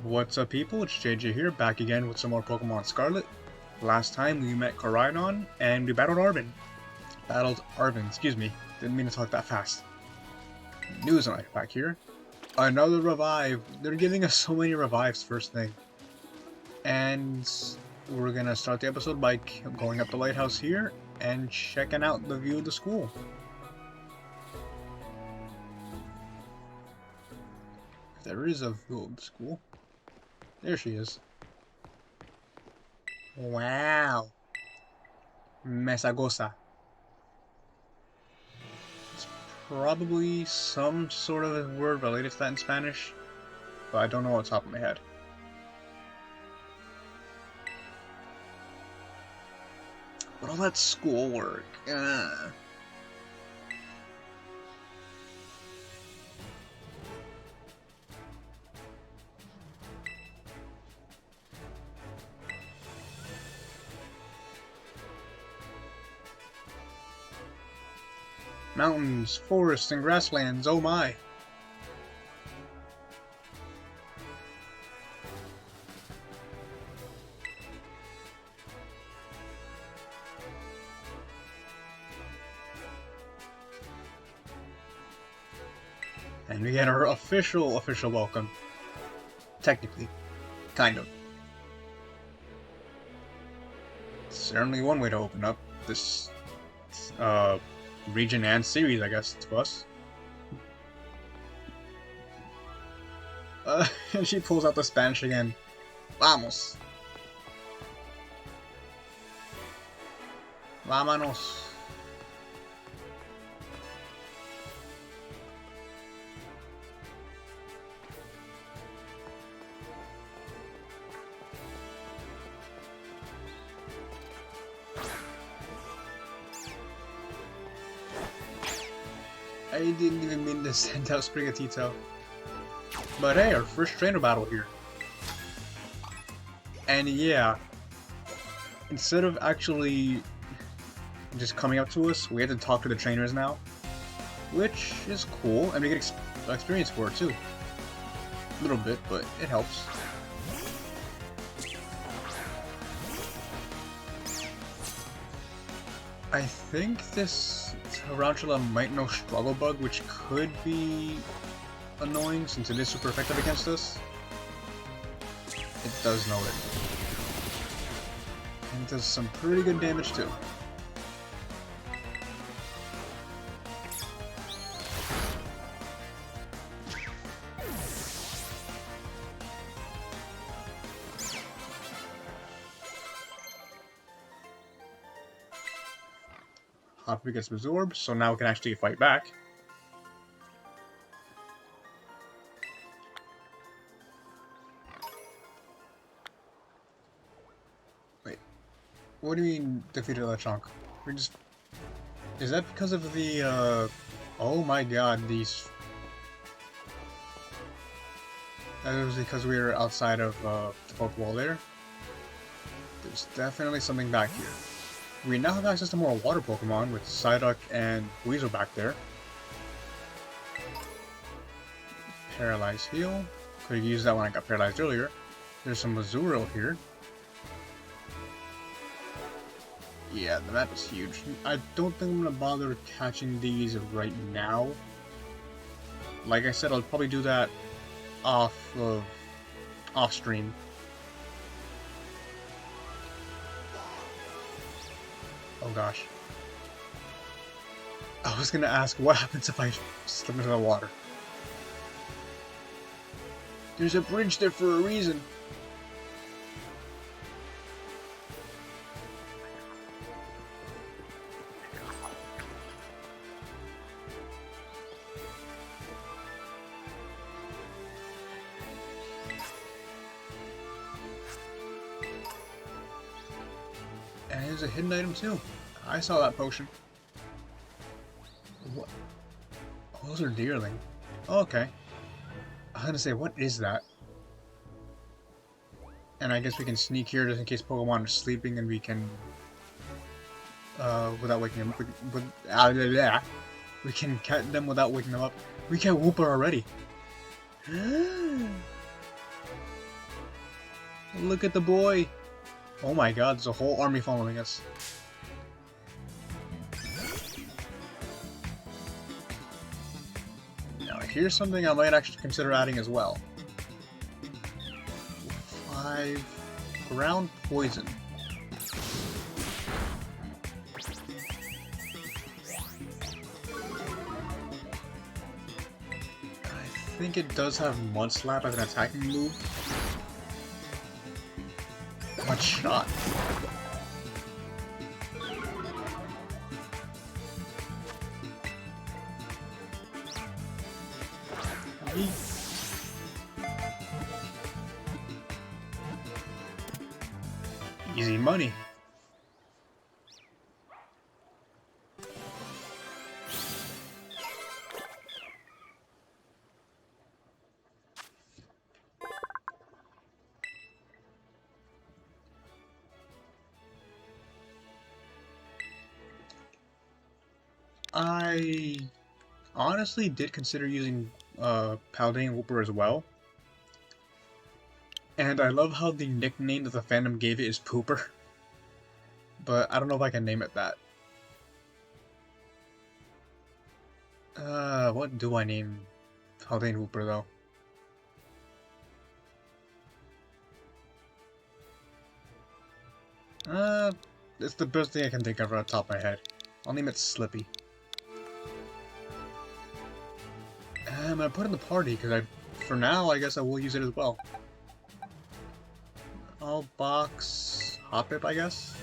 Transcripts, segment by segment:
What's up, people? It's JJ here, back again with some more Pokemon Scarlet. Last time we met Koraidon and we battled Arvin. Excuse me. Didn't mean to talk that fast. News on back here. Another revive. They're giving us so many revives first thing. And we're gonna start the episode by going up the lighthouse here and checking out the view of the school. There is a view of the school. There she is. Wow. Mesagoza. It's probably some sort of a word related to that in Spanish, but I don't know off the top of my head. But all that schoolwork. Mountains, forests, and grasslands, oh my! And we get our official welcome. Technically. Kind of. Certainly one way to open up this, region and series, I guess, to us. And she pulls out the Spanish again. Vamos. Vámonos. I didn't even mean to send out Sprigatito. But hey, our first trainer battle here. And yeah, instead of actually just coming up to us, we have to talk to the trainers now. Which is cool, and we get experience for it too. A little bit, but it helps. I think this Tarantula might know Struggle Bug, which could be annoying since it is super effective against us. It does know it. And it does some pretty good damage too. Hopper gets absorbed, so now we can actually fight back. Wait, what do you mean defeated Lechonk? We're just... Is that because of the, oh my god, these... That was because we were outside of, the fourth wall there. There's definitely something back here. We now have access to more water Pokemon with Psyduck and Weasel back there. Paralyze Heal. Could have used that when I got paralyzed earlier. There's some Mazurill here. Yeah, the map is huge. I don't think I'm going to bother catching these right now. Like I said, I'll probably do that off stream. Oh gosh. I was gonna ask what happens if I slip into the water. There's a bridge there for a reason. And there's a hidden item too. I saw that potion. What? Oh, those are deerling. Oh, okay. I was gonna say, what is that? And I guess we can sneak here just in case Pokemon are sleeping and we can... without waking them up. We can catch them without waking them up. We can Wooper already. Look at the boy! Oh my god, there's a whole army following us. Now here's something I might actually consider adding as well. 5 ground poison. I think it does have Mud Slap as an attacking move. Mud Shot. Easy money. I honestly did consider using Paladin Whooper as well. And I love how the nickname that the fandom gave it is Pooper. But I don't know if I can name it that. What do I name Paladin Whooper though? It's the best thing I can think of right off the top of my head. I'll name it Slippy. I'm gonna put it in the party because for now, I guess I will use it as well. I'll box Hoppip, I guess.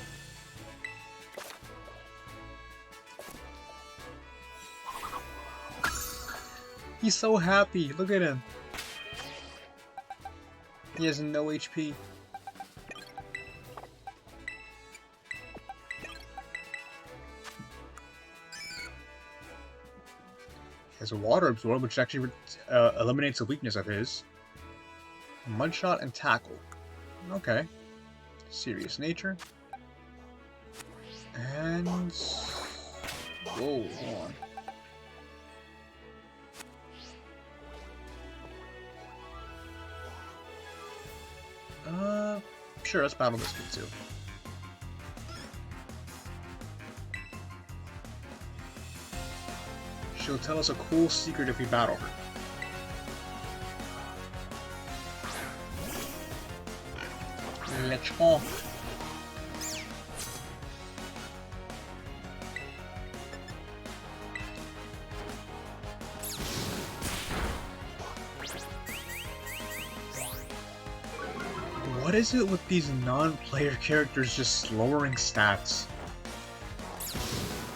He's so happy. Look at him. He has no HP. He has a Water Absorb, which actually eliminates a weakness of his. Mudshot and Tackle. Okay. Serious Nature. And... whoa, hold on. Sure, let's battle this kid too. She'll tell us a cool secret if we battle her. Let's go. What is it with these non-player characters just lowering stats?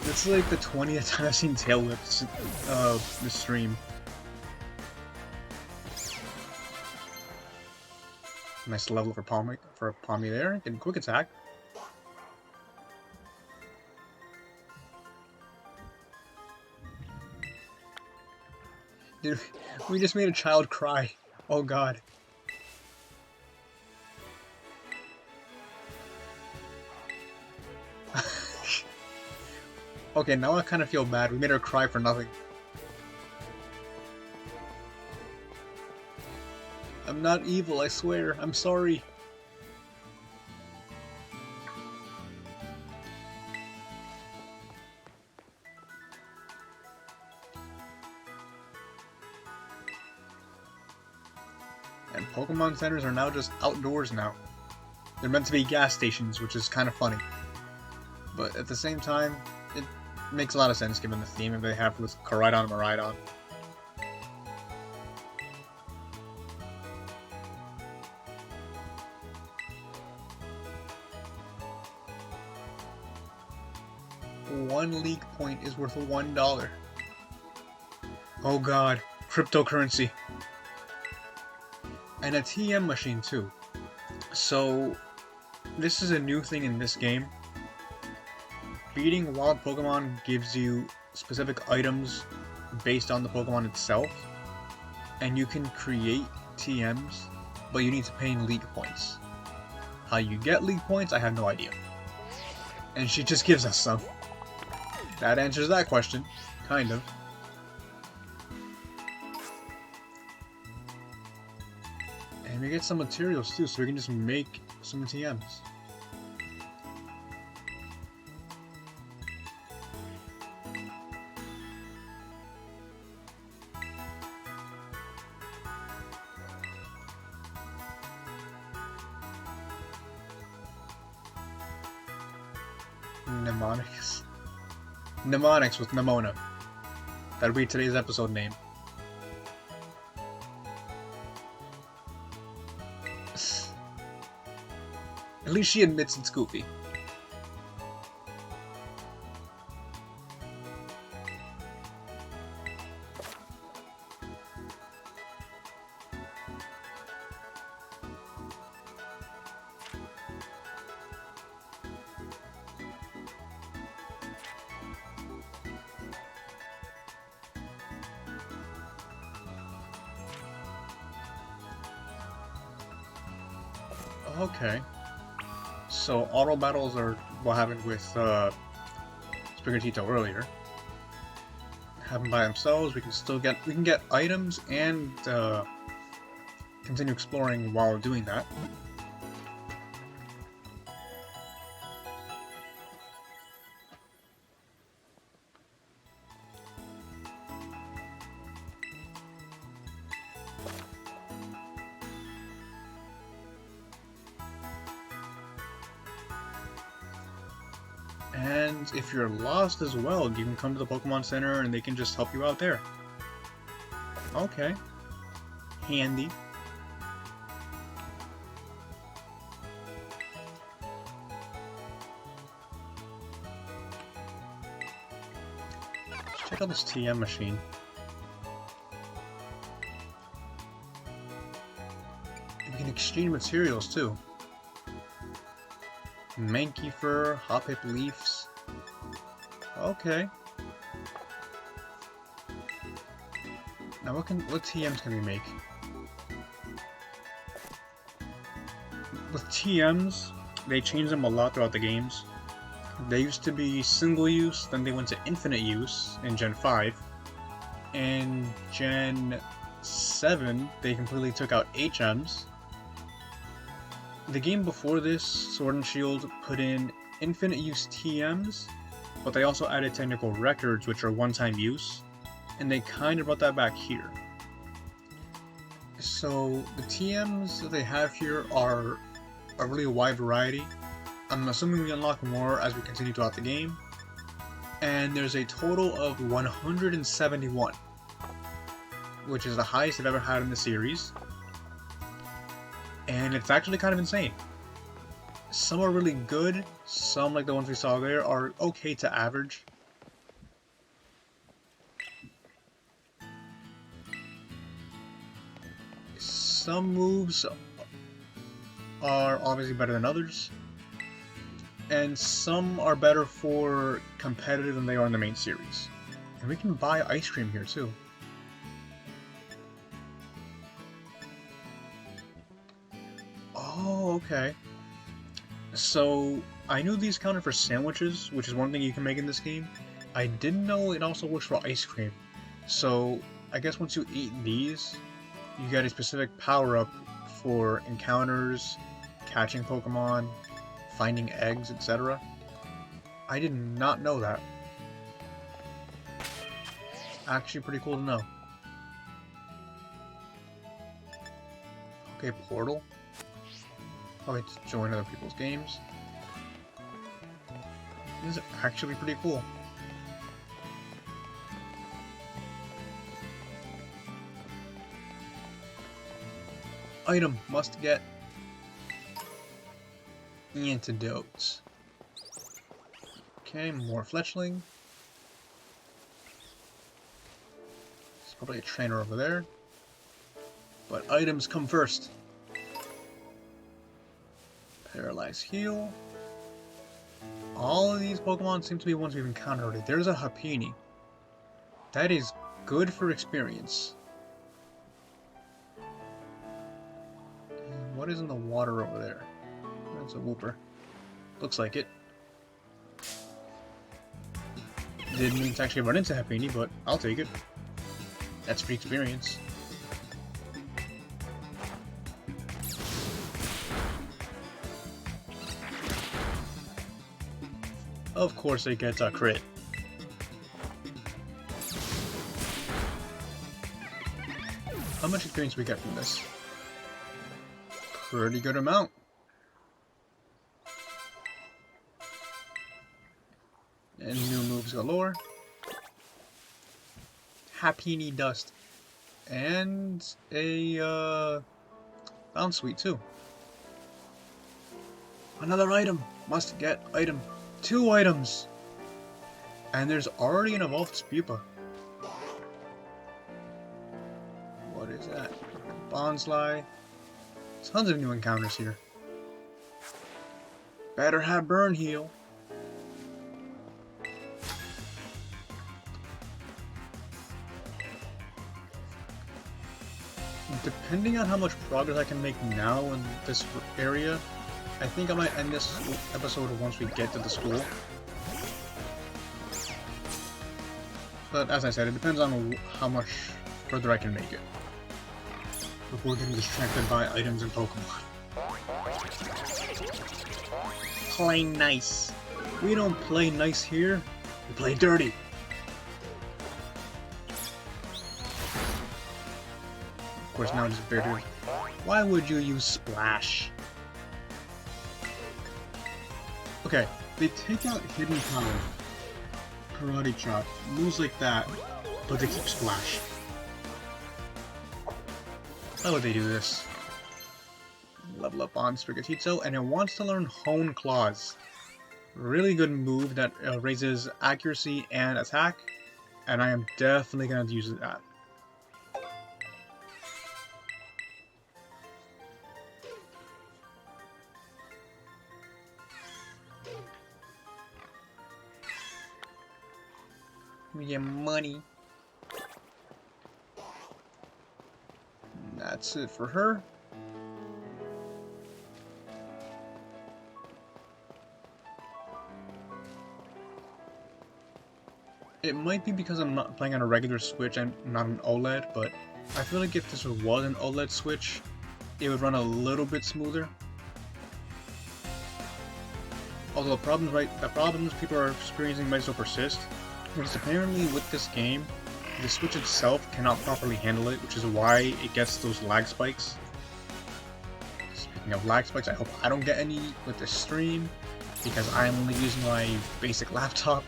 It's like the 20th time I've seen Tail Whip this stream. Nice level for Palmy there. Getting quick attack. Dude, we just made a child cry. Oh god. Okay, now I kind of feel bad. We made her cry for nothing. I'm not evil, I swear. I'm sorry. And Pokemon centers are now just outdoors now. They're meant to be gas stations, which is kind of funny. But at the same time, it makes a lot of sense given the theme that they have with Koraidon and Miraidon. One league point is worth $1. Oh god, cryptocurrency. And a TM machine too. So, this is a new thing in this game. Beating wild Pokemon gives you specific items based on the Pokemon itself. And you can create TMs, but you need to pay in league points. How you get league points, I have no idea. And she just gives us some. That answers that question, kind of. And And we get some materials too, so we can just make some TMs. Mnemonics. Mnemonics with Nemona. That'll be today's episode name. At least she admits it's goofy. Okay. So auto battles are what happened with Sprigatito earlier. Have them by themselves. We can get items and continue exploring while doing that. And if you're lost as well, you can come to the Pokemon Center and they can just help you out there. Okay. Handy. Let's check out this TM machine. We can exchange materials too. Mankey fur, hop hip leaves. Okay. Now what TMs can we make? With TMs, they change them a lot throughout the games. They used to be single use, then they went to infinite use in Gen 5. In Gen 7, they completely took out HMs. The game before this, Sword and Shield, put in infinite use TMs, but they also added technical records, which are one-time use, and they kind of brought that back here. So the TMs that they have here are a really wide variety. I'm assuming we unlock more as we continue throughout the game, and there's a total of 171, which is the highest I've ever had in the series. And it's actually kind of insane. Some are really good, some, like the ones we saw there, are okay to average. Some moves are obviously better than others, and some are better for competitive than they are in the main series. And we can buy ice cream here too. Oh, okay. So, I knew these counted for sandwiches, which is one thing you can make in this game. I didn't know it also works for ice cream. So, I guess once you eat these, you get a specific power-up for encounters, catching Pokemon, finding eggs, etc. I did not know that. Actually pretty cool to know. Okay, portal. Probably to join other people's games. This is actually pretty cool. Item must get antidotes. Okay, more fletchling. There's probably a trainer over there. But items come first. Paralyze heal. All of these Pokemon seem to be ones we've encountered already. There's a Happiny. That is good for experience. And what is in the water over there? That's a Wooper. Looks like it. Didn't mean to actually run into Happiny, but I'll take it. That's free experience. of course it gets a crit. How much experience do we get from this? Pretty good amount. And new moves galore. Happy Dust. And a Bounce Sweet too. Another item! Must get item. 2 items! And there's already an evolved Spupa. What is that? Bonsly. Tons of new encounters here. Better have Burn Heal. Depending on how much progress I can make now in this area, I think I might end this episode once we get to the school. But as I said, it depends on how much further I can make it before getting distracted by items and Pokemon. Play nice. We don't play nice here, we play dirty. Of course, now it's better. Why would you use Splash? Okay, they take out Hidden Power, Karate Chop, moves like that, but they keep Splash. How would they do this? Level up on Sprigatito, and it wants to learn Hone Claws. Really good move that raises accuracy and attack, and I am definitely going to use that. We get money. That's it for her. It might be because I'm not playing on a regular Switch and not an OLED, but I feel like if this was an OLED Switch, it would run a little bit smoother. Although the problems people are experiencing might still persist, because apparently with this game, the Switch itself cannot properly handle it, which is why it gets those lag spikes. Speaking of lag spikes, I hope I don't get any with this stream, because I'm only using my basic laptop.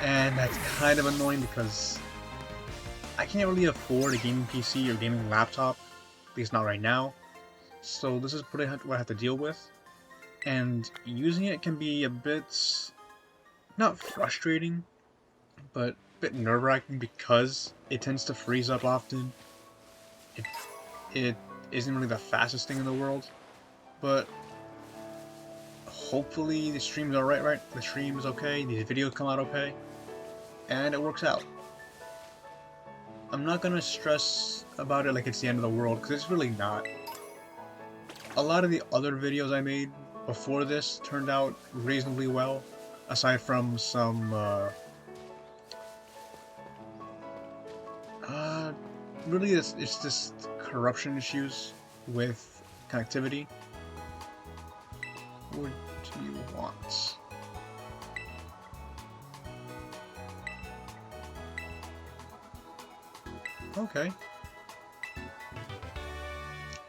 And that's kind of annoying because I can't really afford a gaming PC or gaming laptop, at least not right now. So this is pretty much what I have to deal with. And using it can be a bit, not frustrating, but a bit nerve-wracking because it tends to freeze up often. It isn't really the fastest thing in the world, but hopefully the stream's alright, right? The stream is okay, these videos come out okay, and it works out. I'm not gonna stress about it like it's the end of the world, because it's really not. A lot of the other videos I made before this turned out reasonably well, aside from some really it's just corruption issues with connectivity. What do you want? Okay.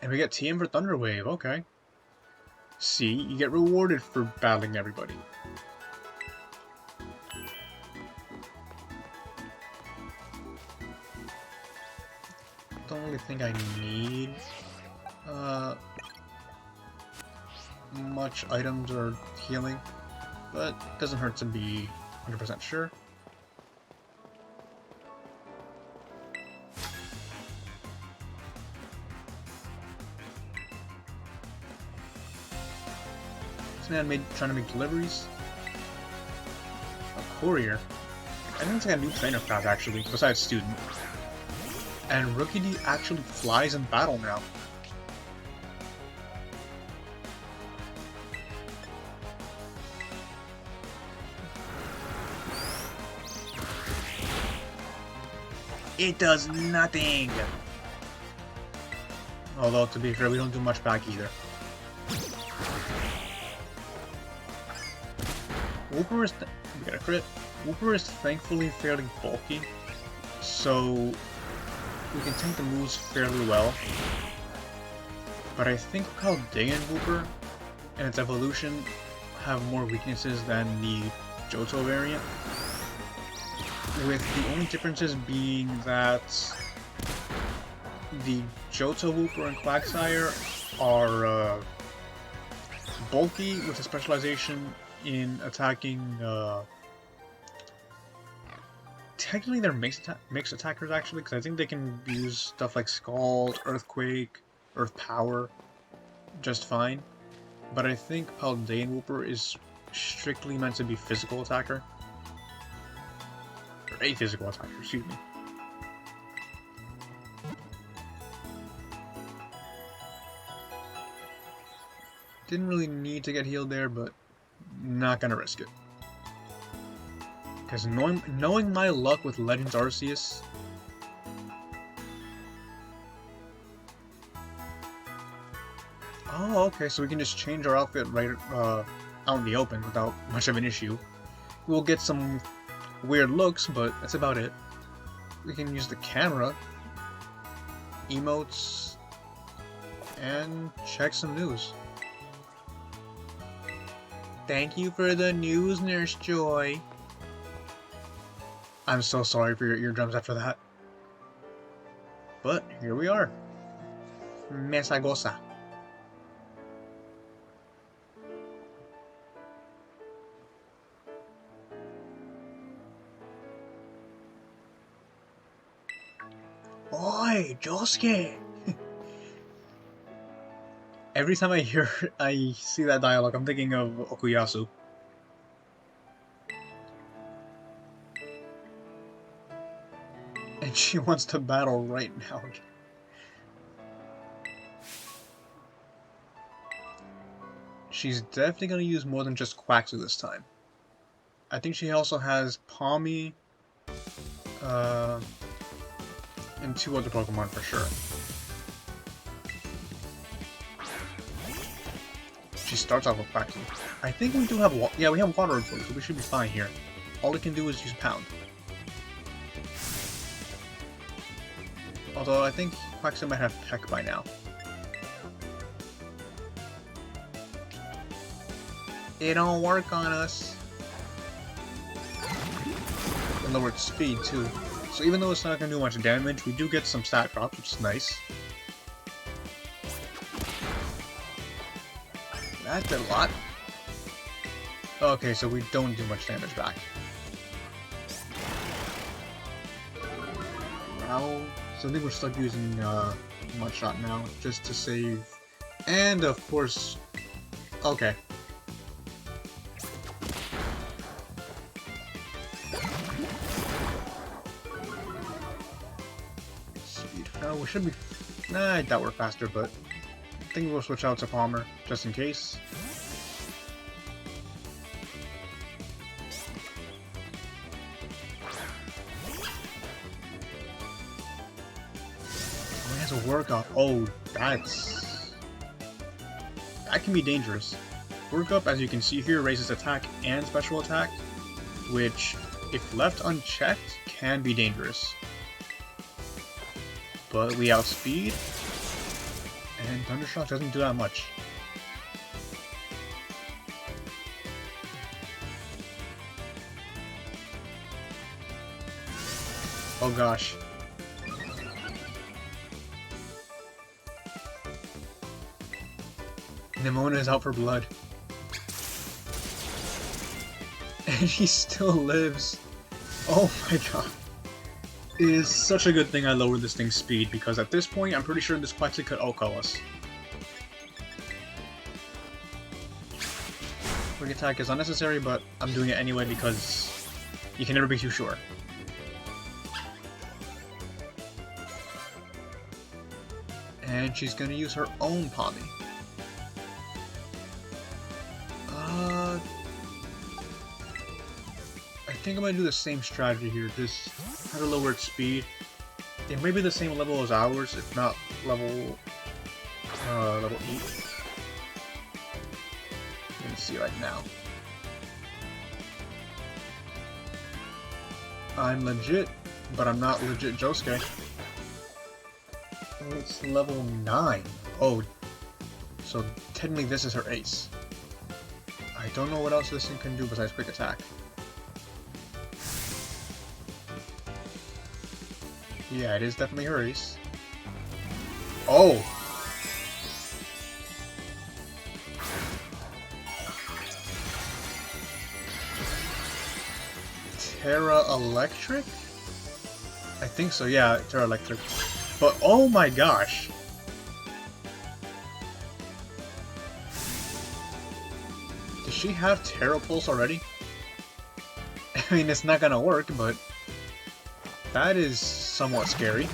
And we get TM for Thunder Wave, okay. See, you get rewarded for battling everybody. Don't really think I need much items or healing, but it doesn't hurt to be 100% sure. This man trying to make deliveries. A courier. I think it's like a new trainer class actually, besides student. And Rookie D actually flies in battle now. It does nothing! Although, to be fair, we don't do much back either. Wooper is we got a crit. Wooper is thankfully fairly bulky, so we can tank the moves fairly well. But I think Paldean Wooper and its evolution have more weaknesses than the Johto variant, with the only differences being that the Johto Wooper and Quagsire are bulky with a specialization in attacking. Technically, they're mixed attackers actually, because I think they can use stuff like Scald, Earthquake, Earth Power just fine. But I think Paldean Wooper is strictly meant to be physical attacker. Or a physical attacker, excuse me. Didn't really need to get healed there, but not gonna risk it. Because knowing my luck with Legends Arceus, oh, okay, so we can just change our outfit right out in the open without much of an issue. We'll get some weird looks, but that's about it. We can use the camera, emotes, and check some news. Thank you for the news, Nurse Joy. I'm so sorry for your eardrums after that. But here we are. Mesagoza. Oi, Josuke! Every time I see that dialogue, I'm thinking of Okuyasu. And she wants to battle right now. She's definitely going to use more than just Quaxu this time. I think she also has Palmy, and 2 other Pokemon for sure. She starts off with Quaxu. I think we do have we have Water Absorb, so we should be fine here. All it can do is use Pound. Although I think Quaxu might have Peck by now. It don't work on us. And lowered speed too. So even though it's not going to do much damage, we do get some stat drops, which is nice. That did a lot. Okay, so we don't do much damage back. Now, so I think we're stuck using Mudshot now, just to save. And of course, okay. Speed. Oh, we should be. Nah, I doubt we're faster, but I think we'll switch out to Palmer just in case. A work up. Oh, that can be dangerous. Work up, as you can see here, raises attack and special attack, which, if left unchecked, can be dangerous. But we outspeed, and Thundershock doesn't do that much. Oh gosh. Nimona is out for blood. And he still lives. Oh my god. It is such a good thing I lowered this thing's speed, because at this point, I'm pretty sure this Quaxly could OHKO us. Quick attack is unnecessary, but I'm doing it anyway because you can never be too sure. And she's gonna use her own Palmy. I think I'm gonna do the same strategy here, just at a lowered speed. It may be the same level as ours, if not level 8. Let me see right now. I'm legit, but I'm not legit Josuke. It's level 9. Oh, so technically this is her ace. I don't know what else this thing can do besides quick attack. Yeah, it is definitely her ace. Oh! Terra Electric? I think so, yeah, Terra Electric. But oh my gosh! Does she have Terra Pulse already? I mean, it's not gonna work, but that is somewhat scary.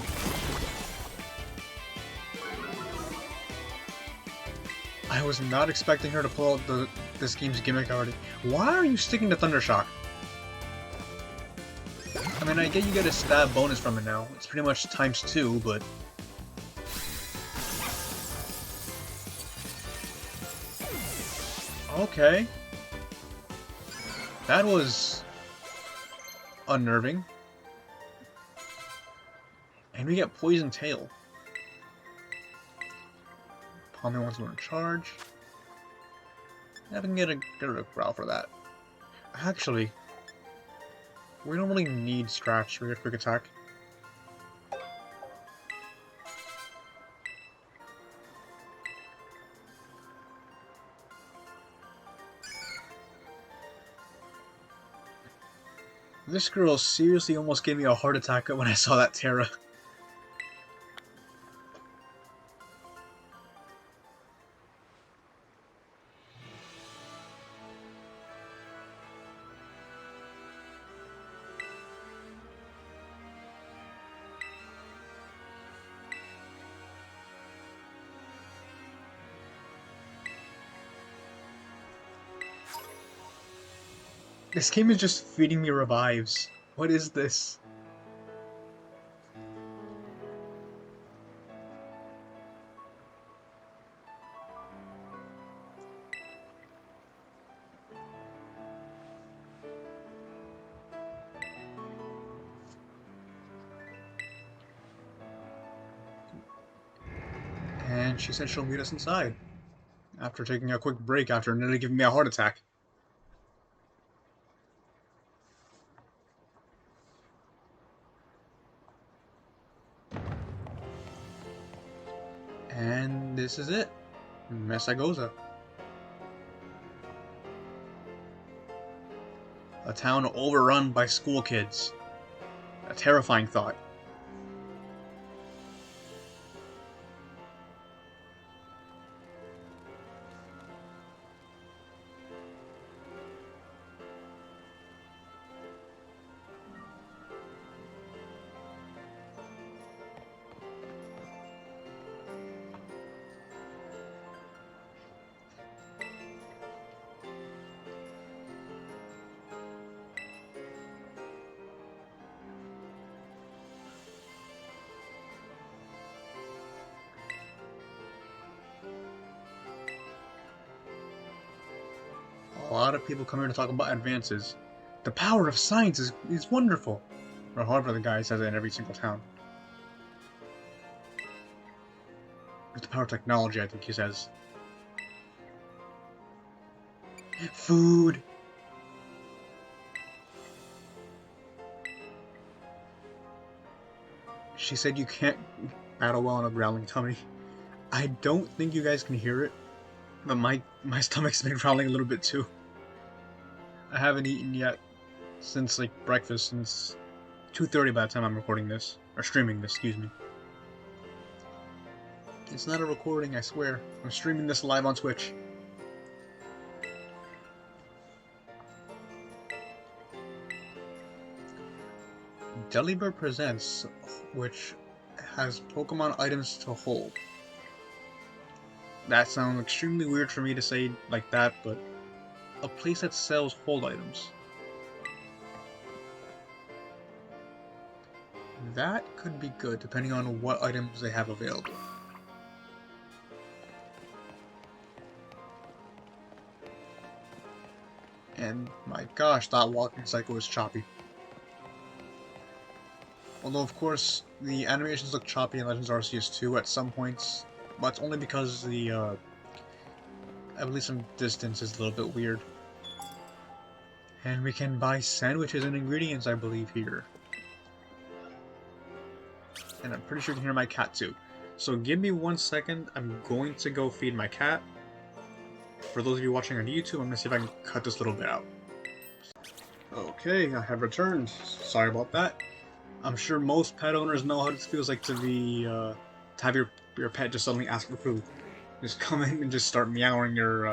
I was not expecting her to pull out this game's gimmick already. Why are you sticking to Thundershock? I mean, I get you get a stab bonus from it now. It's pretty much ×2, but... Okay. That was... unnerving. And we get Poison Tail. Palmy wants to charge. I can get a growl for that. Actually, we don't really need Scratch for your quick attack. This girl seriously almost gave me a heart attack when I saw that Terra. This game is just feeding me revives. What is this? And she said she'll meet us inside. After taking a quick break after nearly giving me a heart attack. And this is it. Mesagoza. A town overrun by school kids. A terrifying thought. A lot of people come here to talk about advances. The power of science is wonderful. Or however the guy says it in every single town. It's the power of technology, I think he says. Food! She said you can't battle well on a growling tummy. I don't think you guys can hear it, but my stomach's been growling a little bit too. I haven't eaten yet since like breakfast, since 2:30 by the time I'm recording this, or streaming this, excuse me. It's not a recording, I swear. I'm streaming this live on Twitch. Delibird Presents, which has Pokemon items to hold. That sounds extremely weird for me to say like that, but a place that sells hold items. That could be good, depending on what items they have available. And my gosh, that walking cycle is choppy. Although, of course, the animations look choppy in Legends Arceus 2 at some points, but it's only because the, I believe some distance is a little bit weird. And we can buy sandwiches and ingredients, I believe, here. And I'm pretty sure you can hear my cat, too. So give me 1 second, I'm going to go feed my cat. For those of you watching on YouTube, I'm going to see if I can cut this little bit out. Okay, I have returned. Sorry about that. I'm sure most pet owners know how this feels like to be, to have your pet just suddenly ask for food. Just come in and just start meowing or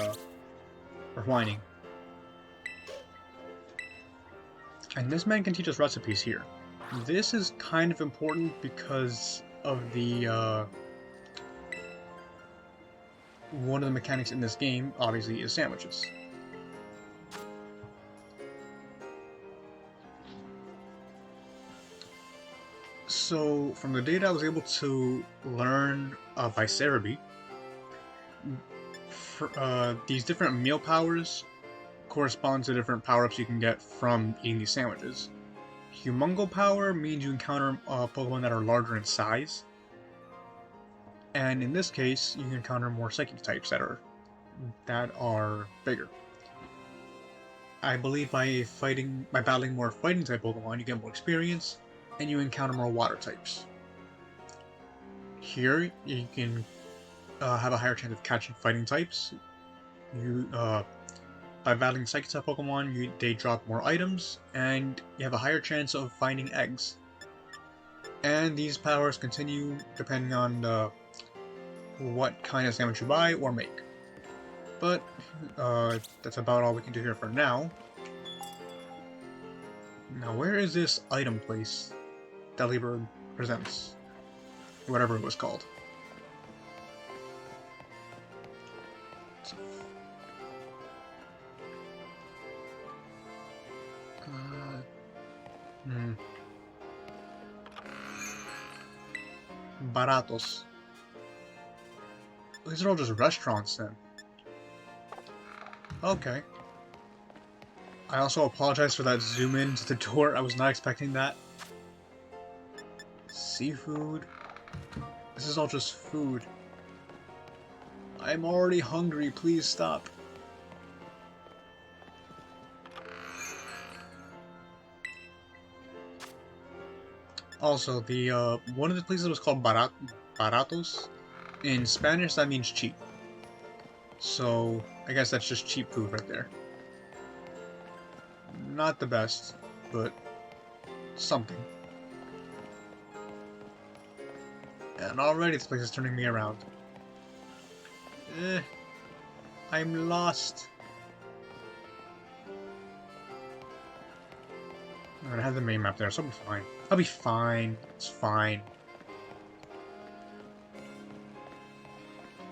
whining. And this man can teach us recipes here. This is kind of important because of the, one of the mechanics in this game, obviously, is sandwiches. So, from the data I was able to learn by Cerebi, these different meal powers correspond to different power-ups you can get from eating these sandwiches. Humongo power means you encounter Pokemon that are larger in size, and in this case, you can encounter more psychic types that are bigger. I believe by battling more fighting type Pokemon, you get more experience, and you encounter more water types. Here, you can have a higher chance of catching fighting types. By battling Psychic type Pokemon, they drop more items, and you have a higher chance of finding eggs. And these powers continue depending on what kind of sandwich you buy or make. But that's about all we can do here for now. Now, where is this item place that Delibird presents? Whatever it was called. Baratos. These are all just restaurants then. Okay. I also apologize for that zoom in to the door. I was not expecting that. Seafood. This is all just food. I'm already hungry. Please stop. Also, the one of the places was called Baratos. In Spanish, that means cheap. So, I guess that's just cheap food right there. Not the best, but something. And already this place is turning me around. I'm lost. I'm gonna have the main map there, so I'll be fine. I'll be fine. It's fine.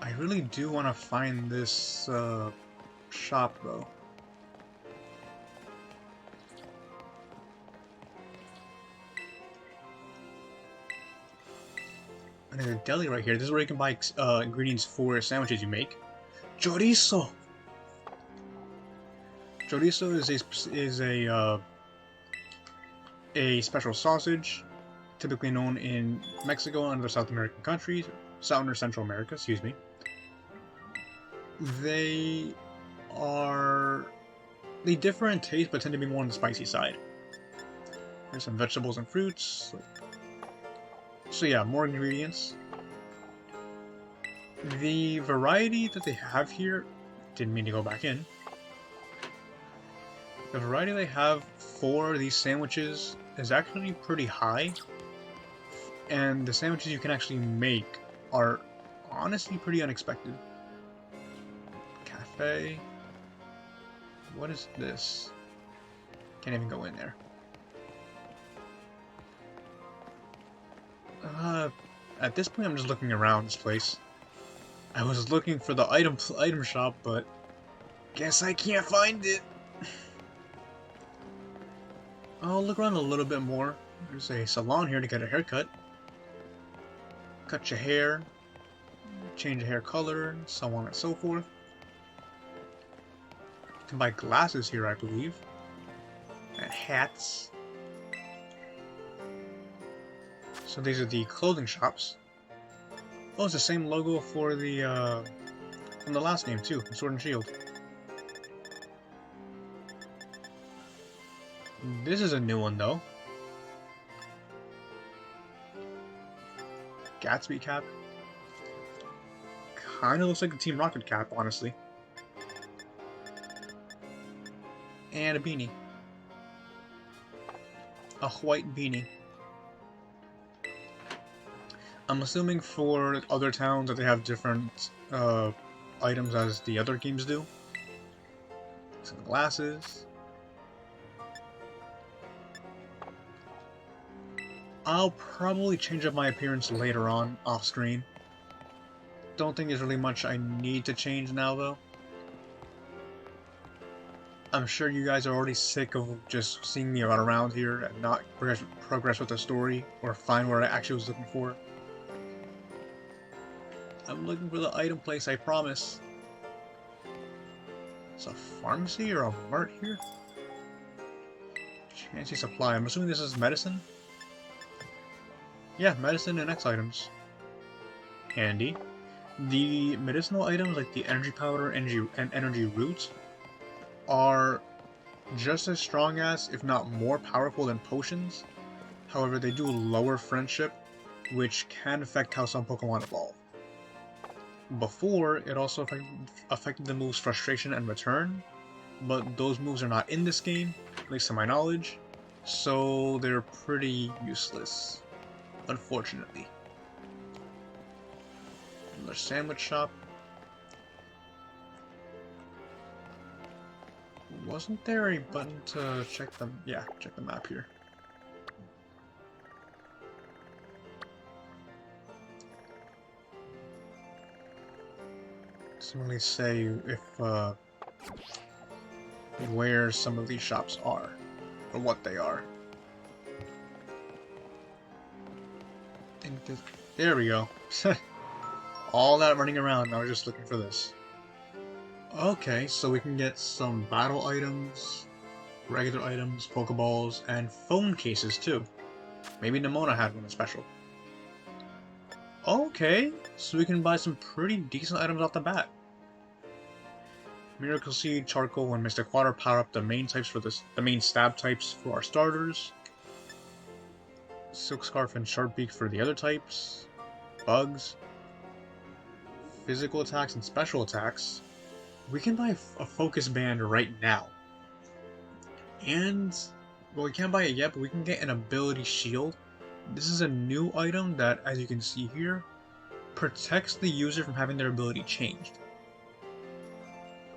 I really do want to find this shop, though. And there's a deli right here. This is where you can buy ingredients for sandwiches you make. Chorizo! Chorizo is a special sausage, typically known in Mexico and other South American countries, South or Central America, excuse me. They differ in taste, but tend to be more on the spicy side. There's some vegetables and fruits. So yeah, more ingredients. The variety that they have here, didn't mean to go back in. The variety they have for these sandwiches is actually pretty high, and the sandwiches you can actually make are honestly pretty unexpected. Cafe. What is this? Can't even go in there. At this point I'm just looking around this place. I was looking for the item shop, but guess I can't find it. I'll look around a little bit more. There's a salon here to get a haircut. Cut your hair, change your hair color, so on and so forth. You can buy glasses here, I believe. And hats. So these are the clothing shops. Oh, it's the same logo for the from the last game too, Sword and Shield. This is a new one though. Gatsby cap. Kinda looks like a Team Rocket cap, honestly. And a beanie. A white beanie. I'm assuming for other towns that they have different items as the other games do. Some glasses. I'll probably change up my appearance later on, off screen. Don't think there's really much I need to change now though. I'm sure you guys are already sick of just seeing me run around here and not progress with the story or find what I actually was looking for. I'm looking for the item place, I promise. It's a pharmacy or a mart here? Fancy supply. I'm assuming this is medicine? Yeah, medicine and X items. Handy. The medicinal items like the energy powder and energy roots are just as strong as, if not more powerful than potions. However, they do lower friendship, which can affect how some Pokemon evolve. Before, it also affected the moves Frustration and Return, but those moves are not in this game, at least to my knowledge, so they're pretty useless, unfortunately. Another sandwich shop. Wasn't there a button to check them? Yeah, check the map here. Simply say if where some of these shops are, or what they are. There we go. All that running around, I was just looking for this. Okay, so we can get some battle items, regular items, Pokeballs, and phone cases too. Maybe Nimona had one special. Okay, so we can buy some pretty decent items off the bat. Miracle Seed, Charcoal, and Mystic Water power up the main types for the main stab types for our starters. Silk Scarf and Sharpbeak for the other types. Bugs. Physical attacks and special attacks. We can buy a Focus Band right now. And, well, we can't buy it yet, but we can get an Ability Shield. This is a new item that, as you can see here, protects the user from having their ability changed.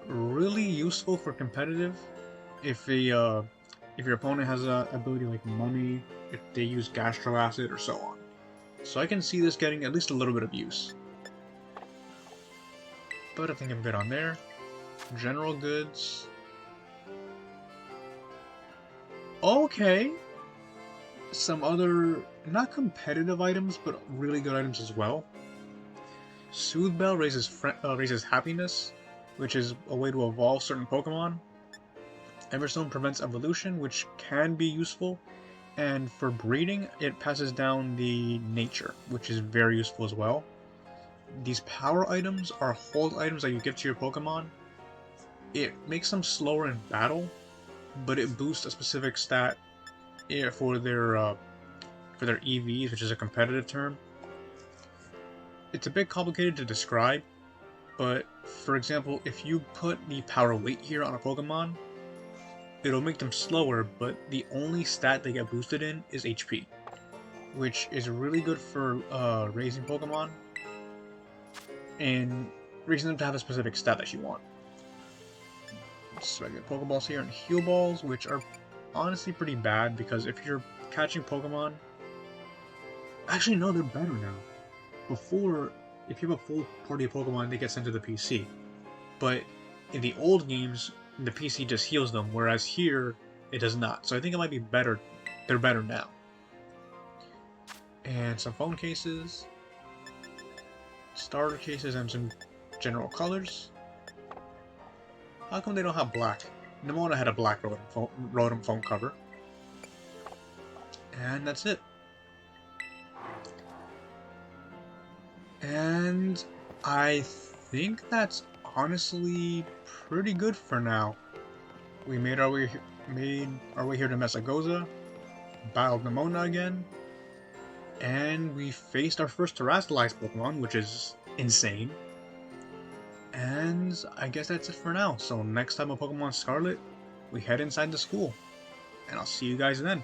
Really useful for competitive if your opponent has an ability like Money, if they use Gastro Acid, or so on. So I can see this getting at least a little bit of use. But I think I'm good on there. General goods. Okay. Some other, not competitive items, but really good items as well. Soothe Bell raises happiness, which is a way to evolve certain Pokemon. Everstone prevents evolution, which can be useful. And for breeding, it passes down the nature, which is very useful as well. These power items are hold items that you give to your Pokemon. It makes them slower in battle, but it boosts a specific stat for their EVs, which is a competitive term. It's a bit complicated to describe, but for example, if you put the power weight here on a Pokemon, it'll make them slower, but the only stat they get boosted in is HP, which is really good for raising Pokemon and raising them to have a specific stat that you want. So I get Pokeballs here and Heal Balls, which are honestly pretty bad because if you're catching Pokemon, actually no, they're better now. Before, if you have a full party of Pokemon, they get sent to the PC, but in the old games, the PC just heals them, whereas here, it does not. So I think it might be better. They're better now. And some phone cases, starter cases, and some general colors. How come they don't have black? Nimona had a black Rotom phone cover. And that's it. And I think that's honestly pretty good for now. We made our way here to Mesagoza, battled Nemona again, and we faced our first terrestrialized Pokemon, which is insane. And I guess that's it for now. So next time on Pokemon Scarlet, we head inside the school. And I'll see you guys then.